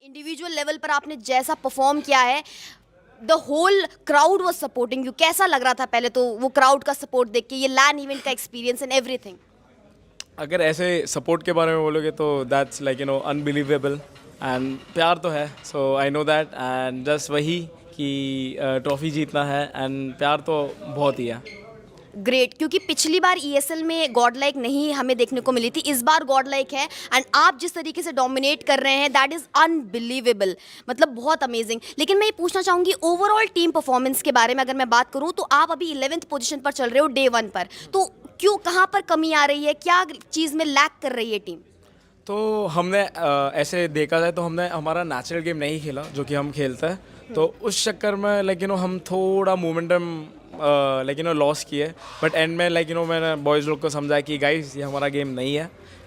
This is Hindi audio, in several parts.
इंडिविजुअल लेवल पर आपने जैसा परफॉर्म किया है, the whole crowd was supporting you. कैसा लग रहा था पहले तो वो क्राउड का सपोर्ट देख के, ये लैन इवेंट का एक्सपीरियंस एंड एवरीथिंग? अगर ऐसे सपोर्ट के बारे में बोलोगे तो दैट्स लाइक अनबिलीवेबल एंड प्यार तो है, so I know that and just वही कि ट्रॉफी जीतना है एंड प्यार तो बहुत ही है। ग्रेट, क्योंकि पिछली बार ईएसएल में गॉड लाइक नहीं हमें देखने को मिली थी, इस बार गॉड लाइक है एंड आप जिस तरीके से डोमिनेट कर रहे हैं दैट इज़ अनबिलीवेबल, मतलब बहुत अमेजिंग। लेकिन मैं ये पूछना चाहूँगी ओवरऑल टीम परफॉर्मेंस के बारे में अगर मैं बात करूँ तो आप अभी 11th पोजीशन पर चल रहे हो डे 1 पर, तो क्यों, कहाँ पर कमी आ रही है, क्या चीज़ में लैक कर रही है टीम? तो हमने ऐसे देखा जाए तो हमने हमारा नेचुरल गेम नहीं खेला जो कि हम खेलते हैं, तो उस चक्कर में हम थोड़ा मोमेंटम लॉस किए। बट एंड में मैंने बॉयज़ लोग को समझाया कि गाइस ये हमारा गेम नहीं है,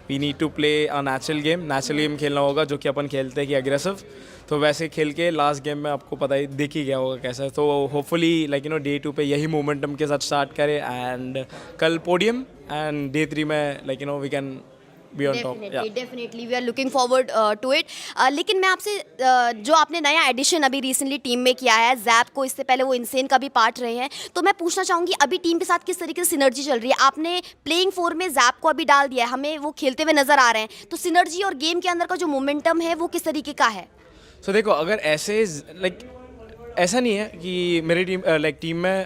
we need to play a natural game खेलना होगा जो कि अपन खेलते हैं कि अग्रेसिव। तो वैसे खेल के लास्ट गेम में आपको पता ही दिख ही गया होगा कैसा। तो होपफुली डे 2 पे यही मोमेंटम के साथ स्टार्ट करें एंड कल पोडियम एंड डे 3 में we can be on top. Definitely we are looking forward to it. लेकिन मैं आपसे जो आपने नया एडिशन अभी रिसेंटली टीम में किया है जैप को, इससे पहले वो इनसेन का भी पार्ट रहे हैं, तो मैं पूछना चाहूँगी अभी टीम के साथ किस तरीके से सिनर्जी चल रही है? आपने प्लेइंग 4 में जैप को अभी डाल दिया है, हमें वो खेलते हुए नजर आ रहे हैं, तो सिनर्जी और गेम के अंदर का जो मोमेंटम है वो किस तरीके का है? सो देखो, अगर ऐसे ऐसा नहीं है कि मेरी टीम में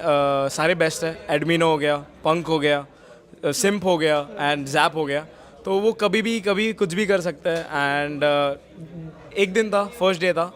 सारे बेस्ट है। एडमिनो हो गया, पंक हो गया, सिम्प हो गया एंड जैप हो गया, तो वो कभी कुछ भी कर सकता है। एंड एक दिन था, फर्स्ट डे था,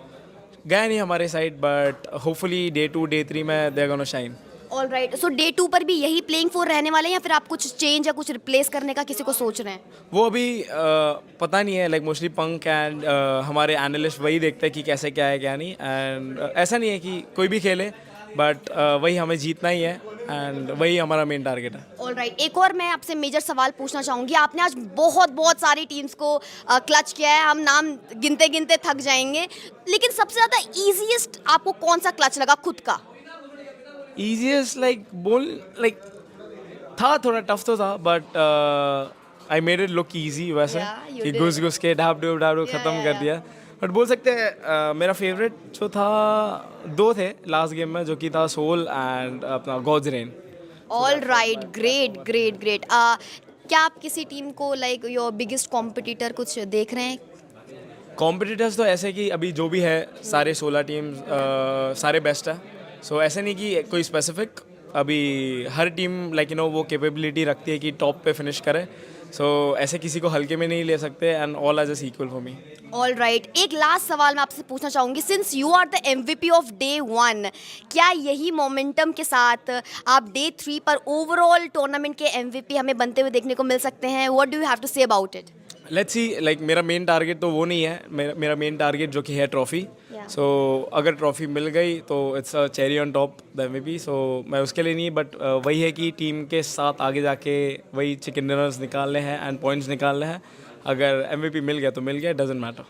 गया नहीं हमारे side, but hopefully day 2 day 3 में they are gonna shine. All right, so day 2 पर भी यही प्लेइंग 4 रहने वाले हैं या फिर आप कुछ चेंज या कुछ रिप्लेस करने का किसी को सोच रहे हैं? वो अभी पता नहीं है, मोस्टली पंक एंड हमारे एनालिस्ट वही देखते हैं कि कैसे क्या है क्या नहीं। एंड ऐसा नहीं है कि कोई भी खेले, बट वही हमें जीतना ही है एंड वही हमारा मेन टारगेट है। ऑल राइट, एक और मैं आपसे मेजर सवाल पूछना चाहूँगी। आपने आज बहुत सारी टीम्स को क्लच किया है, हम नाम गिनते गिनते थक जाएंगे, लेकिन सबसे ज़्यादा ईजीएस्ट आपको कौन सा क्लच लगा खुद का? ईजीएस्ट था, थोड़ा टफ तो था, but I made it look easy वैसे। Yeah, you कि did. घुस के ढाप ख़त्म कर दिया। बट बोल सकते हैं मेरा फेवरेट जो था, 2 थे लास्ट गेम में, जो कि था सोल एंड अपना God's rain. All right, great great great. क्या आप किसी टीम को लाइक योर बिगेस्ट कॉम्पिटिटर कुछ देख रहे हैं? कॉम्पिटिटर्स तो ऐसे कि अभी जो भी है सारे 16 टीम्स सारे बेस्ट है। सो ऐसे नहीं कि कोई स्पेसिफिक, अभी हर टीम वो कैपेबिलिटी रखती है कि टॉप पे फिनिश करे। सो ऐसे किसी को हल्के में नहीं ले सकते and all are just equal for me. All right, एक लास्ट सवाल मैं आपसे पूछना चाहूँगी। Since you are the MVP of day 1, क्या यही मोमेंटम के साथ आप डे 3 पर ओवरऑल टूर्नामेंट के MVP हमें बनते हुए देखने को मिल सकते हैं? What do you have to say about it? Let's see, मेरा मेन टारगेट तो वो नहीं है, मेरा मेन टारगेट जो कि है ट्रॉफी। सो अगर ट्रॉफी मिल गई तो it's a cherry on top the MVP। सो मैं उसके लिए नहीं, बट वही है कि टीम के साथ आगे जाके वही चिकन डिनर्स निकालने हैं एंड पॉइंट्स निकालने हैं। अगर MVP मिल गया तो मिल गया, doesn't matter.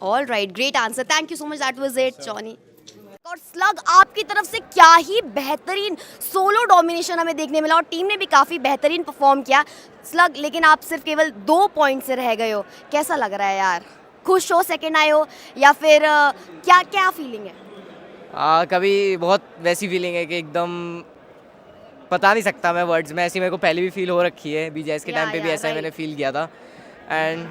All right, great answer, thank you so much, that was it Johnny. और स्लग, आपकी तरफ से क्या ही बेहतरीन सोलो डोमिनेशन हमें देखने मिला और टीम ने भी काफ़ी बेहतरीन परफॉर्म किया स्लग, लेकिन आप सिर्फ केवल 2 पॉइंट से रह गए हो। कैसा लग रहा है यार? खुश हो सेकंड आए हो या फिर क्या क्या फीलिंग है? कभी बहुत वैसी फीलिंग है कि एकदम बता नहीं सकता मैं वर्ड्स में। ऐसी मेरे को पहले भी फील हो रखी है, BJS के टाइम पे भी ऐसा ही मैंने फील किया था। And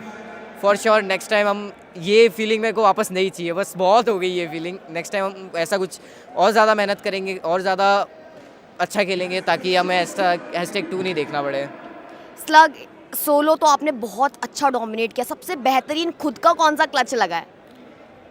for sure next time हम ये फीलिंग मेरे को वापस नहीं चाहिए, बस बहुत हो गई ये फीलिंग। नेक्स्ट टाइम हम ऐसा कुछ और ज़्यादा मेहनत करेंगे और ज़्यादा अच्छा खेलेंगे ताकि हमें ऐसा #2 नहीं देखना पड़े। स्लग, सोलो तो आपने बहुत अच्छा डोमिनेट किया, सबसे बेहतरीन खुद का कौन सा क्लच लगा है?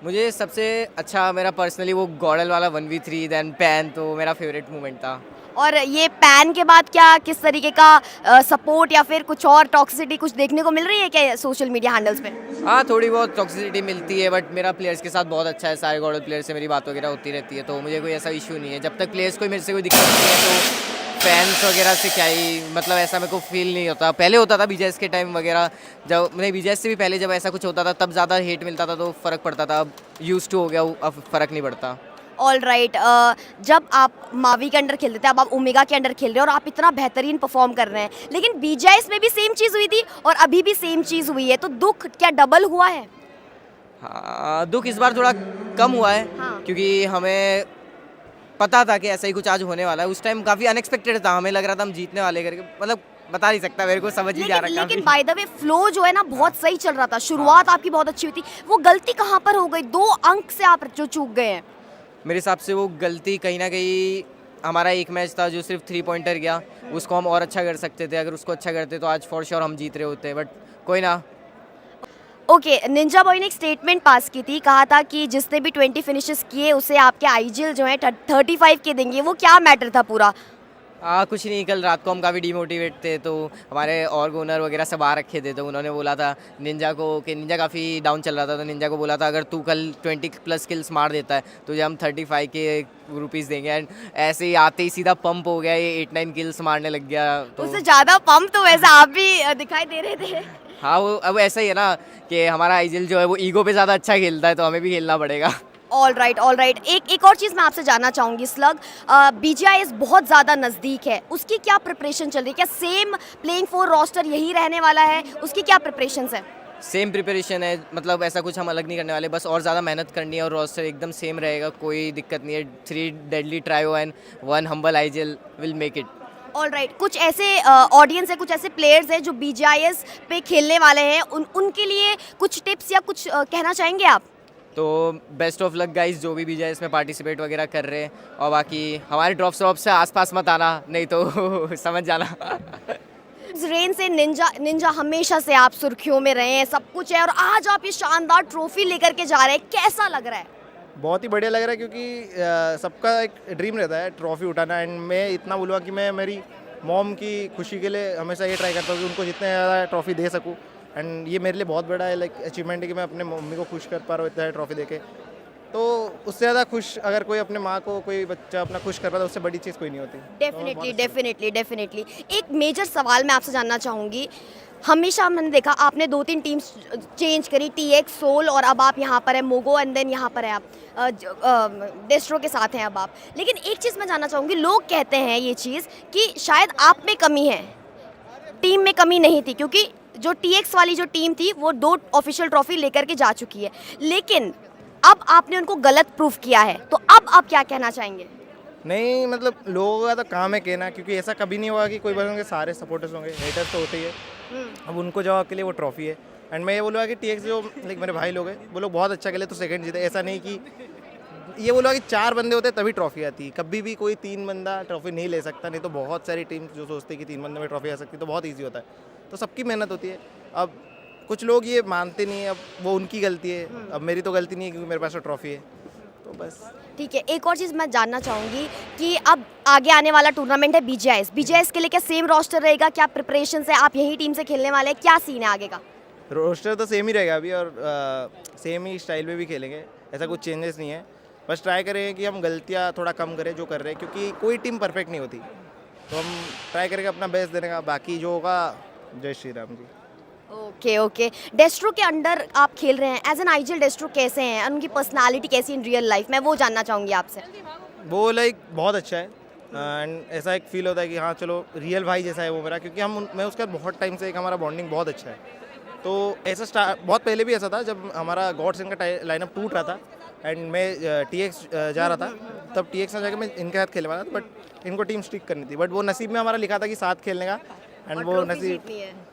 मुझे सबसे अच्छा मेरा पर्सनली वो गॉडल वाला 1v3 देन पैन, तो मेरा फेवरेट मोमेंट था। और ये पैन के बाद क्या किस तरीके का सपोर्ट या फिर कुछ और टॉक्सिसिटी कुछ देखने को मिल रही है क्या सोशल मीडिया हैंडल्स पे? हाँ, थोड़ी बहुत टॉक्सिसिटी मिलती है, बट मेरा प्लेयर्स के साथ बहुत अच्छा है। सारे गॉडल प्लेयर से मेरी बात वगैरह होती रहती है, तो मुझे कोई ऐसा इशू नहीं है। जब तक प्लेयर्स को मेरे से कोई दिक्कत नहीं है तो फैंस वगैरह से क्या ही, मतलब ऐसा मेरे को फील नहीं होता। पहले होता था BJS के टाइम वगैरह, जब नहीं BJS से भी पहले जब ऐसा कुछ होता था तब ज़्यादा हेट मिलता था तो फ़र्क पड़ता था। अब यूज्ड टू हो गया, अब फ़र्क नहीं पड़ता। ऑल राइट, जब आप मावी के अंडर खेलते थे, अब आप ओमेगा के अंडर खेल रहे हो और आप इतना बेहतरीन परफॉर्म कर रहे हैं, लेकिन BJS में भी सेम चीज़ हुई थी और अभी भी सेम चीज़ हुई है, तो दुख क्या डबल हुआ है? हाँ, दुख इस बार थोड़ा कम हुआ है हाँ। क्योंकि हमें पता था कि ऐसा ही कुछ आज होने वाला है। उस टाइम काफ़ी अनएक्सपेक्टेड था, हमें लग रहा था हम जीतने वाले करके, मतलब बता नहीं सकता, मेरे को समझ नहीं आ लेकिन रहा लेकिन काफ़ी। बाय द वे फ्लो जो है ना बहुत सही चल रहा था, शुरुआत आपकी बहुत अच्छी हुई थी, वो गलती कहाँ पर हो गई? 2 अंक से आप जो चूक गए हैं। मेरे हिसाब से वो गलती कहीं ना कहीं, हमारा एक मैच था जो सिर्फ 3 पॉइंटर गया, उसको हम और अच्छा कर सकते थे। अगर उसको अच्छा करते तो आज फॉर श्योर हम जीत रहे होते, बट कोई ना। ओके, निंजा बॉय ने एक स्टेटमेंट पास की थी, कहा था कि जिसने भी 20 फिनिशेस किए उसे आपके आईजीएल जो है 35 के देंगे। वो क्या मैटर था पूरा? कुछ नहीं, कल रात को हम काफ़ी डिमोटिवेट थे, तो हमारे और ओनर वगैरह सब आ रखे थे, तो उन्होंने बोला था निंजा को कि निंजा काफ़ी डाउन चल रहा था, तो निंजा को बोला था अगर तू कल 20+ किल्स मार देता है तुझे हम 35 के रुपीज़ देंगे। एंड ऐसे ही आते ही सीधा पंप हो गया, ये 8-9 किल्स मारने लग गया। तो उससे ज़्यादा पंप तो वैसे आप भी दिखाई दे रहे थे। हाँ, वो अब ऐसा ही है ना कि हमारा आईजीएल जो है वो ईगो पे ज़्यादा अच्छा खेलता है, तो हमें भी खेलना पड़ेगा। All right, all right. एक और चीज़ मैं आपसे जानना चाहूँगी स्लग, बीजीआईएस बहुत ज़्यादा नज़दीक है, उसकी क्या प्रिपरेशन चल रही है? क्या सेम प्लेइंग फोर रोस्टर यही रहने वाला है? उसकी क्या प्रिपरेशंस है? सेम प्रिपरेशन है, मतलब ऐसा कुछ हम अलग नहीं करने वाले, बस और ज़्यादा मेहनत करनी है और रोस्टर एकदम सेम रहेगा, कोई दिक्कत नहीं है। 3 deadly trio and 1 humble IGL will make it. All right, कुछ ऐसे ऑडियंस है, कुछ ऐसे प्लेयर्स हैं जो बीजीआईएस पे खेलने वाले हैं, उनके लिए कुछ टिप्स या कुछ कहना चाहेंगे आप? तो बेस्ट ऑफ लक गाइस, जो भी बीजा इसमें पार्टिसिपेट वगैरह कर रहे हैं, और बाकी हमारे ड्रॉप शॉप से आसपास मत आना, नहीं तो समझ जाना। रेन से निंजा हमेशा से आप सुर्खियों में रहे हैं, सब कुछ है, और आज आप ये शानदार ट्रॉफी लेकर के जा रहे हैं, कैसा लग रहा है? बहुत ही बढ़िया लग रहा है क्योंकि सबका एक ड्रीम रहता है ट्रॉफी उठाना। एंड मैं इतना बोलूँगा कि मैं मेरी मॉम की खुशी के लिए हमेशा ये ट्राई करता हूँ कि उनको जितने ज़्यादा ट्रॉफी दे सकूँ। एंड ये मेरे लिए बहुत बड़ा है लाइक अचीवमेंट है कि मैं अपने मम्मी को खुश कर पा रहा हूँ इतना ट्रॉफी देके। तो उससे ज़्यादा खुश अगर कोई अपने माँ को, कोई बच्चा अपना खुश कर पाता है, उससे बड़ी चीज़ कोई नहीं होती। डेफिनेटली। एक मेजर सवाल मैं आपसे जानना चाहूँगी, हमेशा हमने देखा आपने 2-3 टीम्स चेंज करी, टीएक्स, सोल, और अब आप यहाँ पर है मोगो, एंड देन यहाँ पर है आप डेस्ट्रो के साथ हैं अब आप। लेकिन एक चीज़ मैं जानना चाहूँगी, लोग कहते हैं ये चीज़ कि शायद आप में कमी है, टीम में कमी नहीं थी, क्योंकि जो टीएक्स वाली जो टीम थी वो 2 ऑफिशियल ट्रॉफी लेकर के जा चुकी है, लेकिन अब आपने उनको गलत प्रूफ किया है, तो अब आप क्या कहना चाहेंगे? नहीं, मतलब लोगों का तो काम है कहना, क्योंकि ऐसा कभी नहीं होगा कि कोई बस उनके सारे सपोर्टर्स होंगे, हेटर्स तो होते ही है। अब उनको जवाब के लिए वो ट्रॉफी है। एंड मैं ये बोलूँगा कि टीएक्स जो लाइक मेरे भाई लोग हैं वो लोग बहुत अच्छा खेले तो सेकंड जीते। ऐसा नहीं कि ये बोलूँगा कि 4 बंदे होते तभी ट्रॉफी आती है, कभी भी कोई 3 बंदा ट्रॉफी नहीं ले सकता। नहीं तो बहुत सारी टीम जो सोचती है कि 3 बंदे में ट्रॉफी आ सकती है तो बहुत ईजी होता है, तो सबकी मेहनत होती है। अब कुछ लोग ये मानते नहीं है, अब वो उनकी गलती है, अब मेरी तो गलती नहीं है क्योंकि मेरे पास तो ट्रॉफी है, तो बस। ठीक है, एक और चीज़ मैं जानना चाहूँगी कि अब आगे आने वाला टूर्नामेंट है बीजीआईएस के लिए क्या सेम रोस्टर रहेगा? क्या प्रिपरेशन है? आप यही टीम से खेलने वाले हैं? क्या सीन है आगे का? रोस्टर तो सेम ही रहेगा अभी, और सेम ही स्टाइल में भी खेलेंगे, ऐसा कुछ चेंजेस नहीं है। बस ट्राई करेंगे कि हम गलतियाँ थोड़ा कम करें जो कर रहे हैं, क्योंकि कोई टीम परफेक्ट नहीं होती, तो हम ट्राई करेंगे अपना बेस्ट देने का। बाकी जो होगा, जय श्री राम जी। ओके। डेस्ट्रो के अंडर आप खेल रहे हैं, एज एन आईजीएल डेस्ट्रो कैसे हैं, उनकी पर्सनालिटी कैसी इन रियल लाइफ? मैं वो जानना चाहूँगी आपसे। वो लाइक बहुत अच्छा है, एंड ऐसा एक फील होता है कि हाँ चलो रियल भाई जैसा है वो मेरा, क्योंकि मैं उसका बहुत टाइम से एक हमारा बॉन्डिंग बहुत अच्छा है। तो ऐसा बहुत पहले भी ऐसा था जब हमारा गॉड सिंह का लाइनअप टूट रहा था एंड मैं टीएक्स जा रहा था, तब टीएक्स में जाकर मैं इनके साथ खेलने वाला था, बट इनको टीम स्टिक करनी थी। बट वो नसीब में हमारा लिखा था कि साथ खेलने का, एंड वो नसीब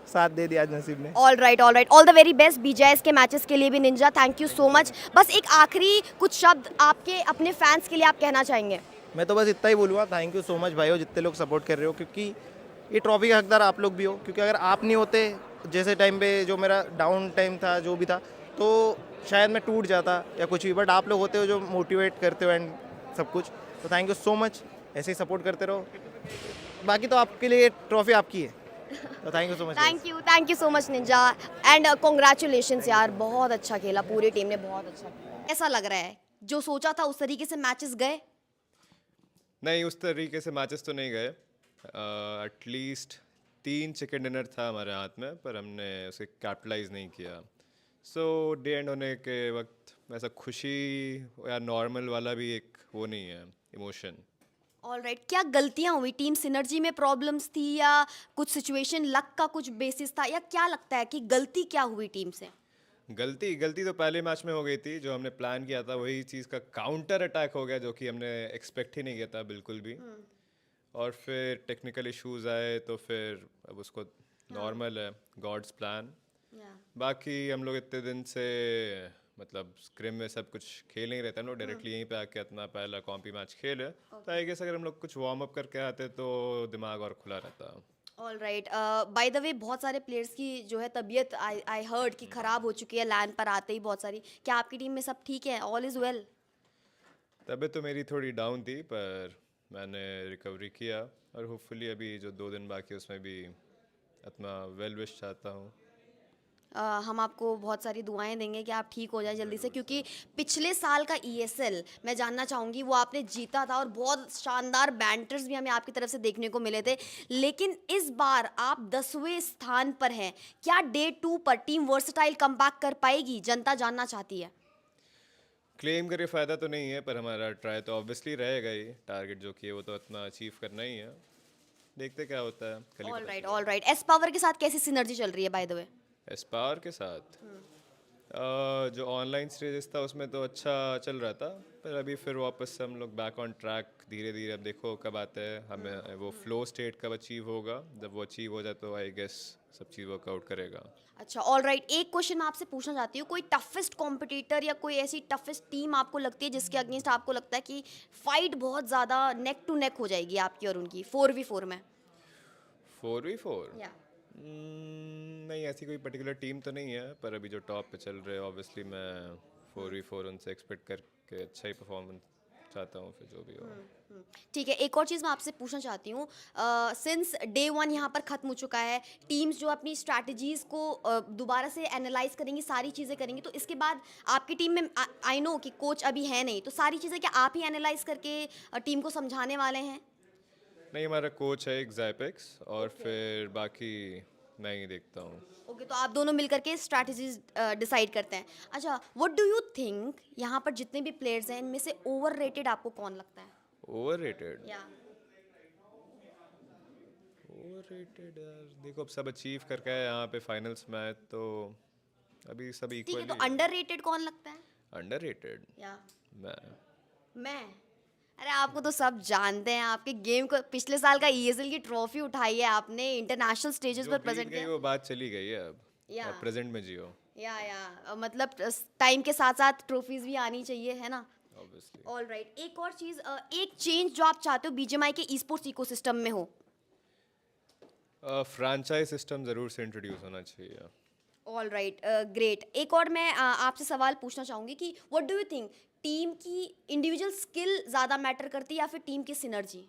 साथ दे दिया आज नसीब ने। All right, all the very best BGIS के मैचेस के लिए भी Ninja, thank you so much. बस एक आखिरी कुछ शब्द आपके अपने फैंस के लिए आप कहना चाहेंगे? मैं तो बस इतना ही बोलूँगा, थैंक यू सो मच भाई हो, जितने लोग सपोर्ट कर रहे हो, क्योंकि ये ट्रॉफी का हकदार आप लोग भी हो। क्योंकि अगर आप नहीं होते, जैसे टाइम पे जो मेरा डाउन टाइम था जो भी था, तो शायद मैं टूट जाता या कुछ भी, बट आप लोग होते हो जो मोटिवेट करते हो एंड सब कुछ, तो थैंक यू सो मच। ऐसे ही सपोर्ट करते रहो, बाकी तो आपके लिए ट्रॉफी आपकी है, तो thank you so much. Thank you so much Ninja, and congratulations यार, बहुत अच्छा खेला, पूरी टीम ने बहुत अच्छा खेला। ऐसा लग रहा है जो सोचा था उस तरीके से मैचेस गए? नहीं, उस तरीके से मैचेस तो नहीं गए। एटलीस्ट 3 चिकन डिनर था हमारे हाथ में, पर हमने उसे कैपिटलाइज नहीं किया। सो डे एंड होने के वक्त वैसा खुशी या नॉर्मल वाला भी एक वो नहीं है इमोशन। ऑल राइट, क्या गलतियां हुई? टीम सिनर्जी में प्रॉब्लम्स थी, या कुछ सिचुएशन लक का कुछ बेसिस था, या क्या लगता है कि गलती क्या हुई टीम से? गलती गलती तो पहले मैच में हो गई थी, जो हमने प्लान किया था वही चीज़ का काउंटर अटैक हो गया, जो कि हमने एक्सपेक्ट ही नहीं किया था बिल्कुल भी। और फिर टेक्निकल इश्यूज आए तो फिर अब उसको नॉर्मल है, गॉड्स प्लान। बाकी हम लोग इतने दिन से मतलब स्क्रिम में सब कुछ खेल नहीं रहता, हम लोग डायरेक्टली यहीं पे आके अपना पहला कॉम्पी मैच खेले, तो आई गेस अगर हम लोग कुछ वार्म अप करके आते तो दिमाग और खुला रहता। All right, by the way बहुत सारे प्लेयर्स की जो है तबीयत आई हर्ड कि ख़राब हो चुकी है लैंड पर आते ही बहुत सारी। क्या आपकी टीम में सब ठीक है, ऑल इज़ वेल? तबीयत तो मेरी थोड़ी डाउन थी, पर मैंने रिकवरी किया, और होपफुली अभी जो 2 दिन बाकी है उसमें भी अपना वेल विश चाहता हूँ। हम आपको बहुत सारी दुआएं देंगे कि आप ठीक हो जाए जल्दी से, क्योंकि पिछले साल का ESL मैं जानना चाहूँगी, वो आपने जीता था और बहुत शानदार बैंटर्स भी हमें आपकी तरफ से देखने को मिले थे, लेकिन इस बार आप 10वें स्थान पर हैं। क्या डे 2 पर टीम वर्सटाइल कमबैक कर पाएगी, जनता जानना चाहती है। क्लेम करके फ़ायदा तो नहीं है, पर हमारा ट्राई तो ऑब्वियसली रहेगा ही, टारगेट जो कि है वो तो अपना अचीव करना ही है। देखते क्या होता है, कल ही ऑल पता राइट, चलेगा। All right. एस पावर के साथ कैसी सिनर्जी चल रही है बाय द वे? एस्पायर के साथ जो ऑनलाइन स्टेजेस था उसमें तो अच्छा चल रहा था, पर अभी फिर वापस से हम लोग बैक ऑन ट्रैक धीरे धीरे। अब देखो कब आते हैं, हमें वो फ्लो स्टेट कब अचीव होगा, जब वो अचीव हो जाए तो आई गेस सब चीज़ वर्कआउट करेगा। अच्छा, ऑल राइट। एक क्वेश्चन मैं आपसे पूछना चाहती हूँ, कोई टफेस्ट कॉम्पिटिटर या कोई ऐसी टफेस्ट टीम आपको लगती है जिसके अगेंस्ट आपको लगता है कि फाइट बहुत ज़्यादा नेक टू नेक हो जाएगी आपकी और उनकी 4v4 में? 4v4 या नहीं, ऐसी कोई पर्टिकुलर टीम तो नहीं है, पर अभी जो टॉप पे चल रहे हैं ऑब्वियसली मैं 4v4 उनसे एक्सपेक्ट करके अच्छा ही परफॉर्मेंस चाहता हूँ, फिर जो भी हो। ठीक है, एक और चीज़ मैं आपसे पूछना चाहती हूँ, सिंस डे 1 यहाँ पर ख़त्म हो चुका है, टीम्स जो अपनी स्ट्रैटेजीज़ को दोबारा से एनालाइज करेंगी, सारी चीज़ें करेंगी, तो इसके बाद आपकी टीम में आई नो कि कोच अभी है नहीं, तो सारी चीज़ें क्या आप ही एनालाइज करके टीम को समझाने वाले हैं? नहीं, हमारा कोच है एक ज़ैपेक्स, और फिर बाकी मैं ही देखता हूँ। ओके, तो आप दोनों मिलकर के स्ट्रैटेजीज डिसाइड करते हैं। अच्छा, व्हाट डू यू थिंक यहाँ पर जितने भी प्लेयर्स हैं इनमें से ओवररेटेड आपको कौन लगता है? ओवररेटेड या ओवररेटेड यार, देखो अब सब अचीव करके आए यहाँ पे फाइनल्स में आए, तो अभी सब ठीक है, इक्वली। तो अंडररेटेड कौन लगता है? अंडररेटेड या मैं। अरे आपको तो सब जानते हैं, आपके गेम को पिछले साल का ESL की ट्रॉफी उठाई है आपने, इंटरनेशनल स्टेजेस जो पर बीत प्रेजेंट गई किया। वो बात चली गई है अब, या अब प्रेजेंट में जियो मतलब टाइम के साथ साथ ट्रॉफीज भी आनी चाहिए, है ना? ऑब्वियसली। ऑल राइट, एक और चीज़, एक चेंज जो आप चाहते हो BGMI के ई-स्पोर्ट्स इकोसिस्टम में हो। फ्रैंचाइज सिस्टम ज़रूर से इंट्रोड्यूस होना चाहिए। All right, great. एक और मैं आपसे सवाल पूछना चाहूँगी कि what do you think, team की इंडिविजुअल स्किल ज़्यादा मैटर करती है या फिर टीम की सिनर्जी?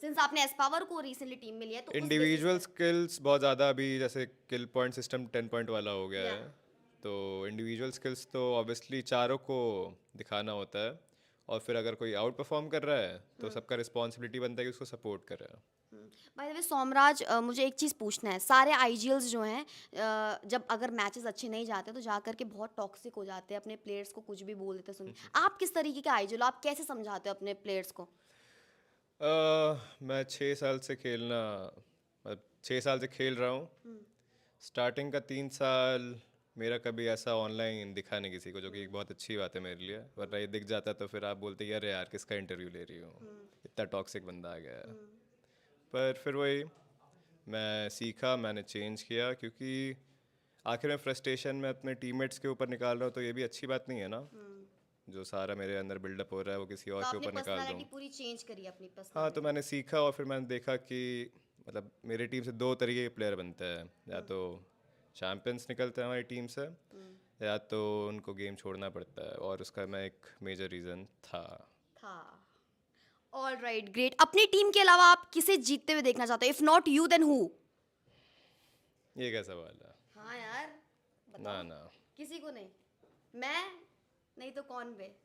सिंस आपने एस पावर को रिसेंटली टीम में लिया है, तो उस basis इंडिविजुअल पे। स्किल्स बहुत ज़्यादा अभी जैसे किल पॉइंट सिस्टम 10 पॉइंट वाला हो गया Yeah. है, तो इंडिविजुअल स्किल्स तो ऑब्वियसली चारों को दिखाना होता है, और फिर अगर कोई आउट परफॉर्म कर रहा है तो सबका रिस्पॉन्सिबिलिटी बनता है कि उसको सपोर्ट करे। बाय द वे सोमराज, मुझे एक चीज़ पूछना है, सारे IGLs जो हैं जब अगर मैचेस अच्छे नहीं जाते तो जा करके बहुत टॉक्सिक हो जाते हैं, अपने प्लेयर्स को कुछ भी बोल देते हैं, सुन। आप किस तरीके के IGL हो, आप कैसे समझाते हो अपने प्लेयर्स को? मैं 6 साल से खेलना, मतलब 6 साल से खेल रहा हूँ। स्टार्टिंग का 3 साल मेरा कभी ऐसा ऑनलाइन दिखा नहीं किसी को, जो कि एक बहुत अच्छी बात है मेरे लिए, वरना ये दिख जाता तो फिर आप बोलते यार यार किसका इंटरव्यू ले रही हो, इतना टॉक्सिक बंदा आ गया है। पर फिर वही मैं सीखा, मैंने चेंज किया, क्योंकि आखिर में फ्रस्ट्रेशन में अपने टीममेट्स के ऊपर निकाल रहा हूँ, तो ये भी अच्छी बात नहीं है ना। जो सारा मेरे अंदर बिल्डअप हो रहा है वो किसी और तो के आपने ऊपर निकाल दूँ। पर्सनालिटी पूरी चेंज करी अपनी हाँ, पर्सनालिटी? तो मैंने सीखा, और फिर मैंने देखा कि मतलब मेरी टीम से 2 तरीके के प्लेयर बनते हैं, या तो चैम्पियंस निकलते हैं हमारी टीम से, या तो उनको गेम छोड़ना पड़ता है, और उसका मैं एक मेजर रीज़न था। था। All right, great. अपनी टीम के अलावा आप किसे जीतते हुए देखना चाहते हो? If not you then who? ये क्या सवाल है? हाँ यार, ना ना, किसी को नहीं। मैं नहीं तो कौन बे?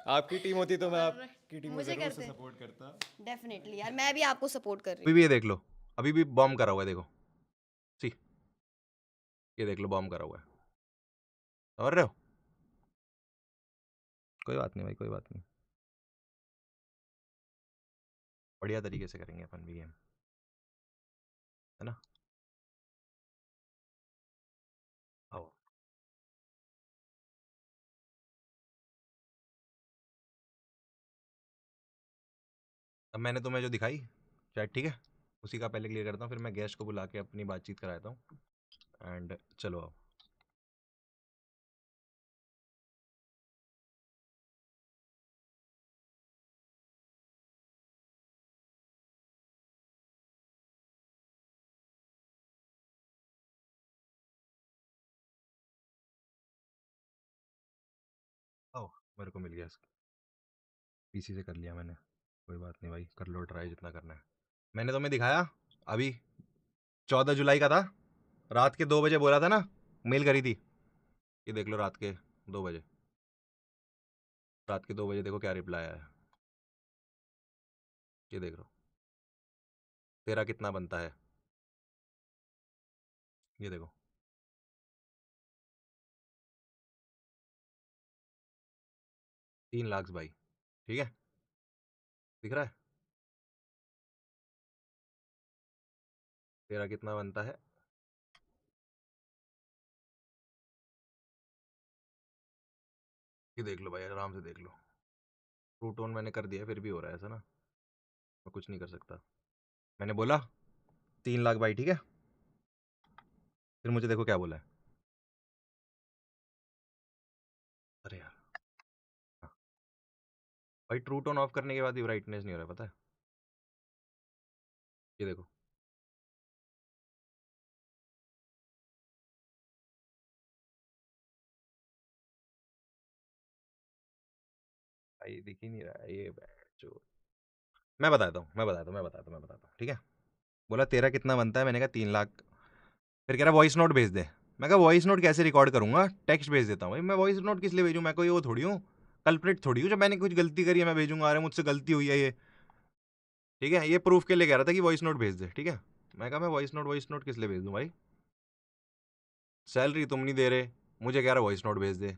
आपकी टीम होती तो मैं आपकी टीम को मुझे ज़रूर से करते। सपोर्ट करता। डेफिनेटली यार, मैं भी आपको सपोर्ट कर रही अभी भी ये देख लो, अभी भी बॉम्ब करा हुआ है, देखो सी, ये देख लो बॉम्ब करा हुआ है, समझ रहे हो? कोई बात नहीं भाई, कोई बात नहीं, बढ़िया तरीके से करेंगे अपन भी गेम, है ना? अब मैंने तुम्हें जो दिखाई चैट, ठीक है, उसी का पहले क्लियर करता हूँ, फिर मैं गेस्ट को बुला के अपनी बातचीत कराता हूँ। एंड चलो आओ। आओ, मेरे को मिल गया, पीसी से कर लिया मैंने। कोई बात नहीं भाई, कर लो ट्राई जितना करना है। मैंने तुम्हें दिखाया अभी, 14 जुलाई का था, रात के 2 बजे बोला था ना, मेल करी थी। ये देख लो, रात के 2 बजे, रात के 2 बजे देखो क्या रिप्लाई आया है। ये देख लो, तेरा कितना बनता है, ये देखो। 3 लाख भाई, ठीक है, दिख रहा है, तेरा कितना बनता है। ये देख लो भाई, आराम से देख लो। ट्रू टोन मैंने कर दिया, फिर भी हो रहा है ऐसा ना, मैं कुछ नहीं कर सकता। मैंने बोला 3 लाख भाई, ठीक है, फिर मुझे देखो क्या बोला है। अरे यार, हाँ। भाई ट्रू टोन ऑफ करने के बाद भी ब्राइटनेस नहीं हो रहा है, पता है। ये देखो, भाई दिख ही नहीं रहा है ये जो। मैं बताता हूँ, ठीक है। बोला तेरा कितना बनता है, मैंने कहा 3 लाख। फिर कह रहा वॉइस नोट भेज दे। मैं कहा वॉइस नोट कैसे रिकॉर्ड करूंगा, टेक्स्ट भेज देता हूँ। भाई मैं वॉइस नोट किस लिए भेजूँ, मैं कोई वो थोड़ी हूँ, कल्प्रिट थोड़ी हूँ, जब मैंने कुछ गलती करी है मैं भेजूंगा, अरे मुझसे गलती हुई है ये, ठीक है। ये प्रूफ के लिए कह रहा था कि वॉइस नोट भेज दे, ठीक है। मैं कहा मैं वॉइस नोट किस लिए भेज दूँ भाई, सैलरी तुम नहीं दे रहे, मुझे कह रहा वॉइस नोट भेज दे।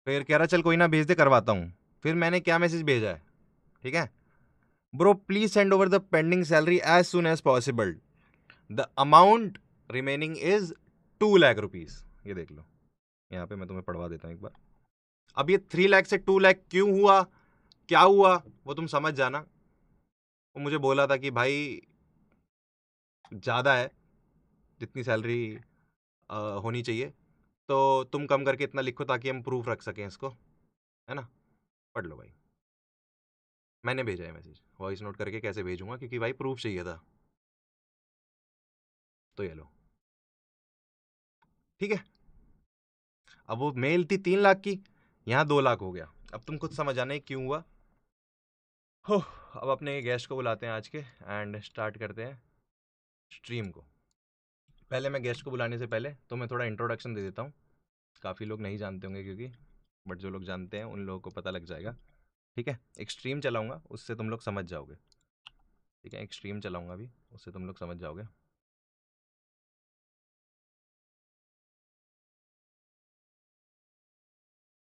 फिर कह रहा चल कोई ना भेज दे, करवाता हूँ। फिर मैंने क्या मैसेज भेजा है, ठीक है। Bro please send over the pending salary as soon as possible, the amount remaining is 2 lakh rupees. ये देख लो, यहाँ पे मैं तुम्हें पढ़वा देता हूँ एक बार। अब ये 3 लाख से 2 लाख क्यों हुआ, क्या हुआ, वो तुम समझ जाना। वो मुझे बोला था कि भाई ज़्यादा है जितनी सैलरी होनी चाहिए, तो तुम कम करके इतना लिखो ताकि हम प्रूफ रख सकें इसको, है ना। पढ़ लो भाई, मैंने भेजा है मैसेज, वॉइस नोट करके कैसे भेजूंगा, क्योंकि भाई प्रूफ चाहिए था। तो ये लो, ठीक है। अब वो मेल थी 3 लाख की, यहाँ 2 लाख हो गया। अब तुम खुद समझ आना ये क्यों हुआ। हो, अब अपने गेस्ट को बुलाते हैं आज के, एंड स्टार्ट करते हैं स्ट्रीम को। पहले मैं गेस्ट को बुलाने से पहले तो मैं थोड़ा इंट्रोडक्शन दे देता हूँ। काफ़ी लोग नहीं जानते होंगे क्योंकि, बट जो लोग जानते हैं उन लोगों को पता लग जाएगा, ठीक है। एक स्ट्रीम चलाऊंगा, उससे तुम लोग समझ जाओगे, ठीक है। एक स्ट्रीम चलाऊंगा अभी, उससे तुम लोग समझ जाओगे।